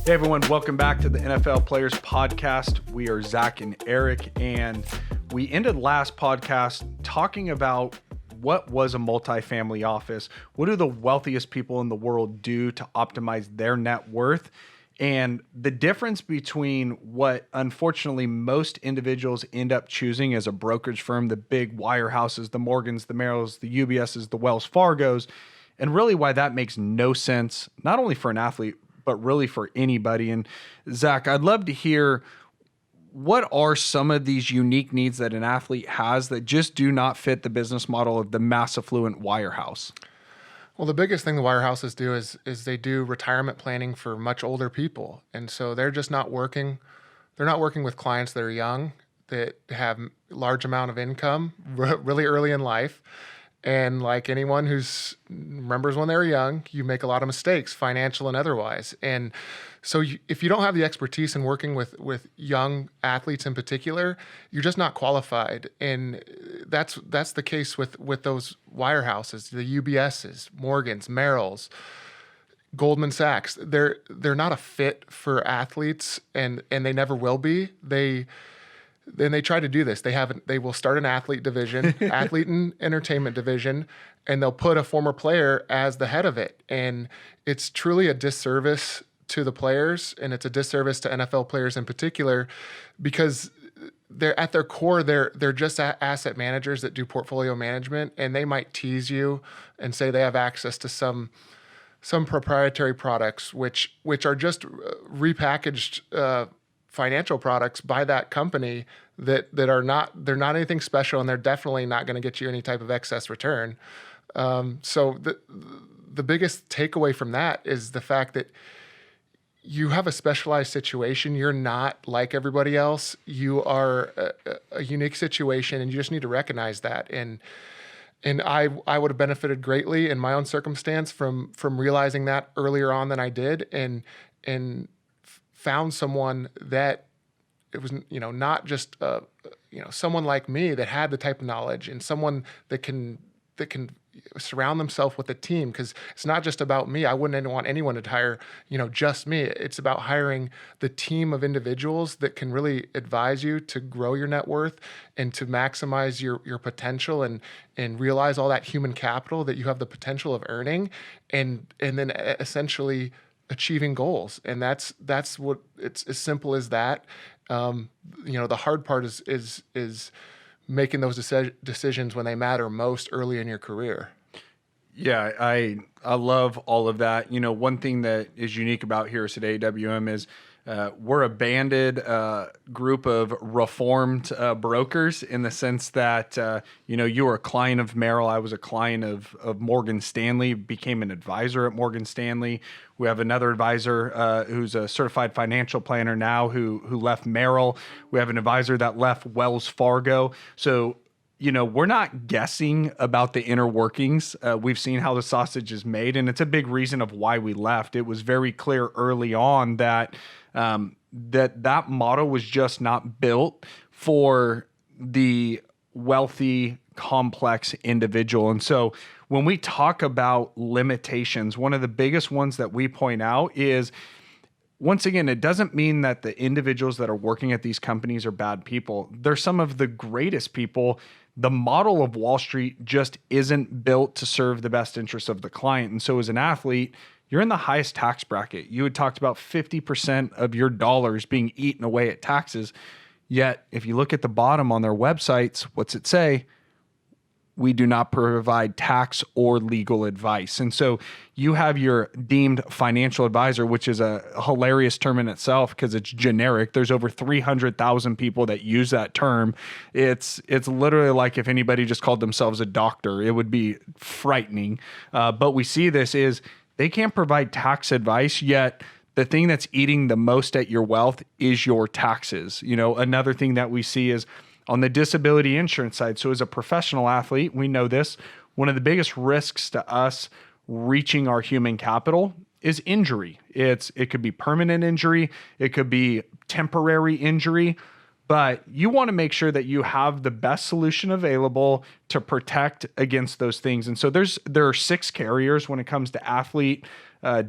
Hey everyone, welcome back to the NFL Players Podcast. We are Zach and Erik, and we ended last podcast talking about what was a multifamily office. What do the wealthiest people in the world do to optimize their net worth? And the difference between what unfortunately most individuals end up choosing as a brokerage firm, the big wirehouses, the Morgans, the Merrills, the UBSs, the Wells Fargos, and really why that makes no sense, not only for an athlete, but really for anybody. And Zach, I'd love to hear, what are some of these unique needs that an athlete has that just do not fit the business model of the mass affluent wirehouse? Well, the biggest thing the wirehouses do is they do retirement planning for much older people. And so they're just not working. They're not working with clients that are young, that have large amount of income really early in life. And like anyone who's remembers when they were young, you make a lot of mistakes, financial and otherwise. And so if you don't have the expertise in working with young athletes in particular, you're just not qualified. And that's the case with those wirehouses, the UBSs, Morgans, Merrills, Goldman Sachs. They're not a fit for athletes, and they never will be. Then they try to do this. They will start an athlete division, athlete and entertainment division, and they'll put a former player as the head of it. And it's truly a disservice to the players, and it's a disservice to NFL players in particular, because they're at their core, they're just asset managers that do portfolio management, and they might tease you and say they have access to some proprietary products, which are just repackaged financial products by that company that they're not anything special, and they're definitely not going to get you any type of excess return. So the biggest takeaway from that is the fact that you have a specialized situation. You're not like everybody else. You are a unique situation, and you just need to recognize that. And I would have benefited greatly in my own circumstance from realizing that earlier on than I did, and found someone that it was, not just, someone like me that had the type of knowledge, and someone that can surround themselves with a team. Because it's not just about me. I wouldn't want anyone to hire, just me. It's about hiring the team of individuals that can really advise you to grow your net worth and to maximize your potential, and realize all that human capital that you have the potential of earning, and then essentially achieving goals. And that's what, it's as simple as that. The hard part is making those decisions when they matter most early in your career. Yeah, I love all of that. One thing that is unique about here at AWM is we're a banded group of reformed brokers, in the sense that, you were a client of Merrill. I was a client of Morgan Stanley, became an advisor at Morgan Stanley. We have another advisor who's a certified financial planner now who left Merrill. We have an advisor that left Wells Fargo. So, we're not guessing about the inner workings. We've seen how the sausage is made, and it's a big reason of why we left. It was very clear early on that that model was just not built for the wealthy, complex individual. And so when we talk about limitations, one of the biggest ones that we point out is, once again, it doesn't mean that the individuals that are working at these companies are bad people. They're some of the greatest people. The model of Wall Street just isn't built to serve the best interests of the client. And so as an athlete, you're in the highest tax bracket. You had talked about 50% of your dollars being eaten away at taxes. Yet, if you look at the bottom on their websites, what's it say? We do not provide tax or legal advice. And so you have your deemed financial advisor, which is a hilarious term in itself because it's generic. There's over 300,000 people that use that term. It's literally like if anybody just called themselves a doctor, it would be frightening. But we see this is they can't provide tax advice, yet the thing that's eating the most at your wealth is your taxes. Another thing that we see is on the disability insurance side. So as a professional athlete, we know this, one of the biggest risks to us reaching our human capital is injury. It could be permanent injury. It could be temporary injury. But you want to make sure that you have the best solution available to protect against those things. And so there are 6 carriers when it comes to athlete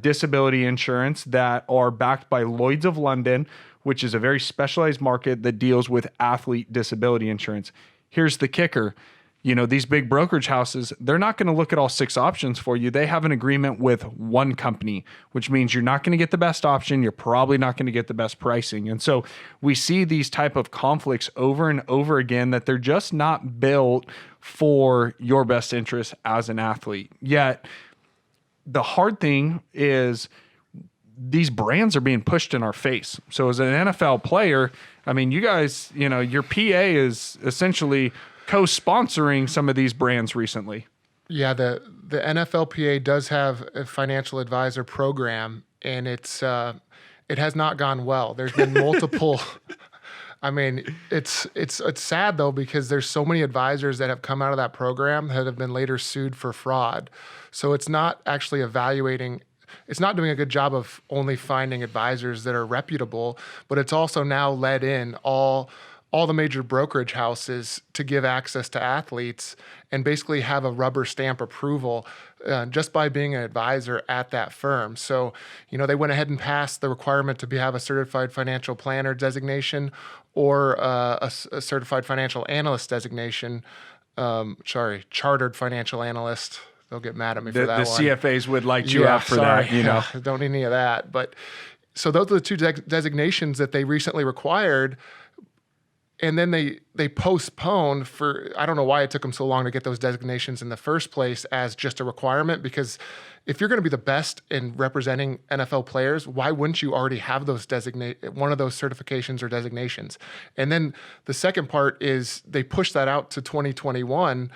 disability insurance that are backed by Lloyd's of London, which is a very specialized market that deals with athlete disability insurance. Here's the kicker. These big brokerage houses, they're not going to look at all 6 options for you. They have an agreement with one company, which means you're not going to get the best option. You're probably not going to get the best pricing. And so we see these type of conflicts over and over again that they're just not built for your best interest as an athlete. Yet the hard thing is these brands are being pushed in our face. So as an NFL player, I mean, you guys, your PA is essentially co-sponsoring some of these brands recently. Yeah, the NFLPA does have a financial advisor program, and it has not gone well. There's been multiple. I mean, it's sad though, because there's so many advisors that have come out of that program that have been later sued for fraud. So it's not actually evaluating. It's not doing a good job of only finding advisors that are reputable, but it's also now let in all the major brokerage houses to give access to athletes and basically have a rubber stamp approval just by being an advisor at that firm. So, they went ahead and passed the requirement to have a certified financial planner designation or a certified financial analyst designation. Chartered financial analyst. They'll get mad at me for that the one. CFAs would light you up for that, Don't need any of that. But so those are the 2 designations that they recently required. And then they postponed for, I don't know why it took them so long to get those designations in the first place as just a requirement, because if you're going to be the best in representing NFL players, why wouldn't you already have those one of those certifications or designations? And then the second part is they pushed that out to 2021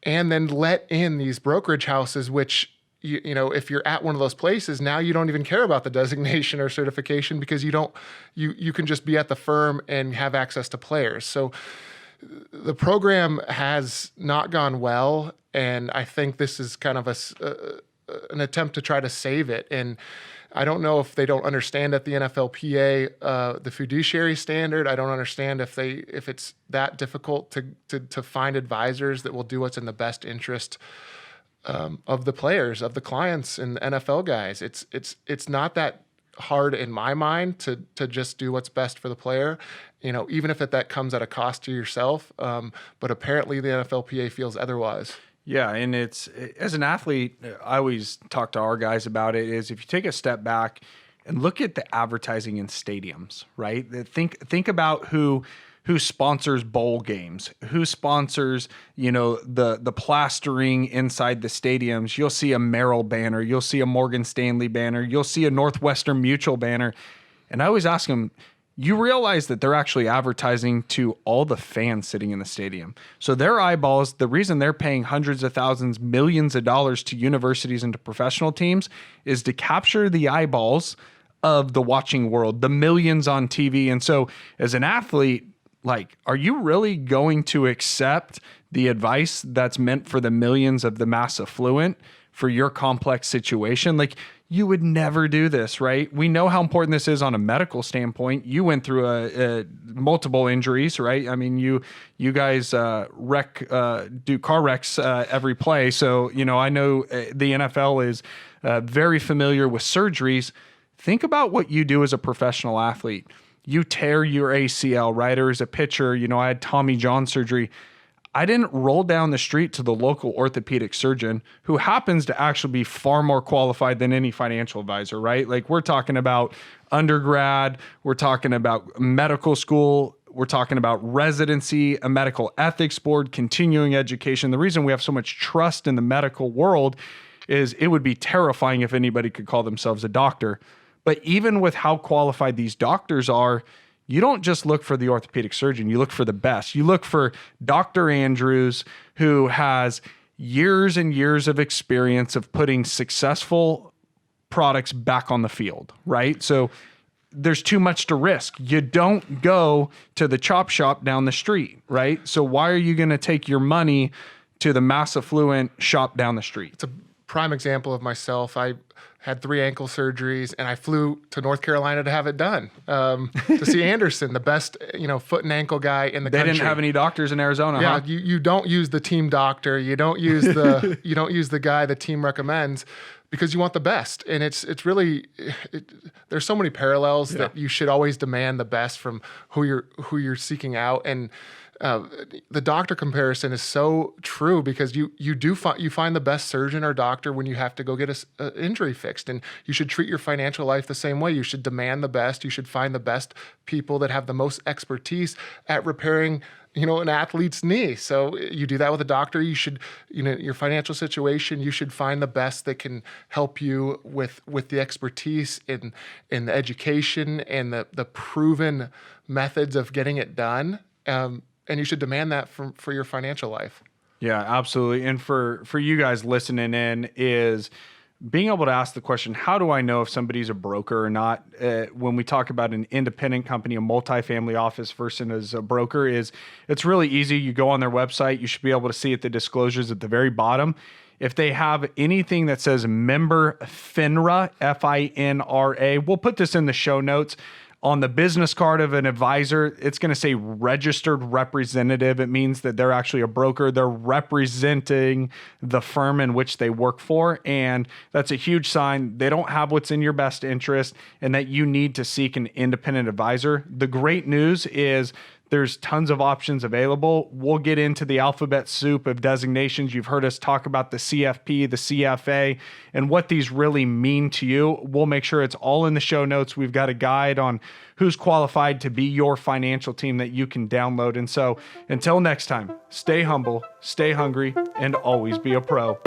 and then let in these brokerage houses, which if you're at one of those places, now you don't even care about the designation or certification because you can just be at the firm and have access to players. So the program has not gone well, and I think this is kind of an attempt to try to save it. And I don't know if they don't understand at the NFLPA the fiduciary standard. I don't understand if it's that difficult to find advisors that will do what's in the best interest of the players, of the clients, and the NFL guys. It's not that hard in my mind to just do what's best for the player, even if that comes at a cost to yourself. But apparently the NFLPA feels otherwise. Yeah, and it's, as an athlete, I always talk to our guys about it, is if you take a step back and look at the advertising in stadiums, right? Think about who sponsors bowl games, who sponsors, the plastering inside the stadiums. You'll see a Merrill banner, you'll see a Morgan Stanley banner, you'll see a Northwestern Mutual banner. And I always ask them, you realize that they're actually advertising to all the fans sitting in the stadium. So their eyeballs, the reason they're paying hundreds of thousands, millions of dollars to universities and to professional teams is to capture the eyeballs of the watching world, the millions on TV. And so as an athlete, are you really going to accept the advice that's meant for the millions of the mass affluent for your complex situation? You would never do this, right? We know how important this is on a medical standpoint. You went through multiple injuries, right? I mean, you guys do car wrecks every play. So, I know the NFL is very familiar with surgeries. Think about what you do as a professional athlete. You tear your ACL, right? Or as a pitcher, I had Tommy John surgery. I didn't roll down the street to the local orthopedic surgeon, who happens to actually be far more qualified than any financial advisor, right? We're talking about undergrad, we're talking about medical school, we're talking about residency, a medical ethics board, continuing education. The reason we have so much trust in the medical world is it would be terrifying if anybody could call themselves a doctor. But even with how qualified these doctors are, you don't just look for the orthopedic surgeon, you look for the best. You look for Dr. Andrews, who has years and years of experience of putting successful products back on the field, right? So there's too much to risk. You don't go to the chop shop down the street, right? So why are you going to take your money to the mass affluent shop down the street? It's a prime example of myself. I had 3 ankle surgeries, and I flew to North Carolina to have it done, to see Anderson, the best, foot and ankle guy in the country. They didn't have any doctors in Arizona, Yeah, huh? you don't use the team doctor. You don't use the guy the team recommends, because you want the best. And it's really, there's so many parallels that you should always demand the best from who you're seeking out. And the doctor comparison is so true, because you find the best surgeon or doctor when you have to go get an injury fixed, and you should treat your financial life the same way. You should demand the best. You should find the best people that have the most expertise at repairing an athlete's knee. So you do that with a doctor. You should, your financial situation, you should find the best that can help you with the expertise in the education and the proven methods of getting it done. And you should demand that for your financial life. Yeah, absolutely. And for you guys listening in, is being able to ask the question, how do I know if somebody's a broker or not? When we talk about an independent company, a multifamily office versus a broker, it's really easy. You go on their website, you should be able to see at the disclosures at the very bottom. If they have anything that says member FINRA, FINRA, we'll put this in the show notes. On the business card of an advisor, it's going to say registered representative. It means that they're actually a broker. They're representing the firm in which they work for. And that's a huge sign. They don't have what's in your best interest, and that you need to seek an independent advisor. The great news is there's tons of options available. We'll get into the alphabet soup of designations. You've heard us talk about the CFP, the CFA, and what these really mean to you. We'll make sure it's all in the show notes. We've got a guide on who's qualified to be your financial team that you can download. And so until next time, stay humble, stay hungry, and always be a pro.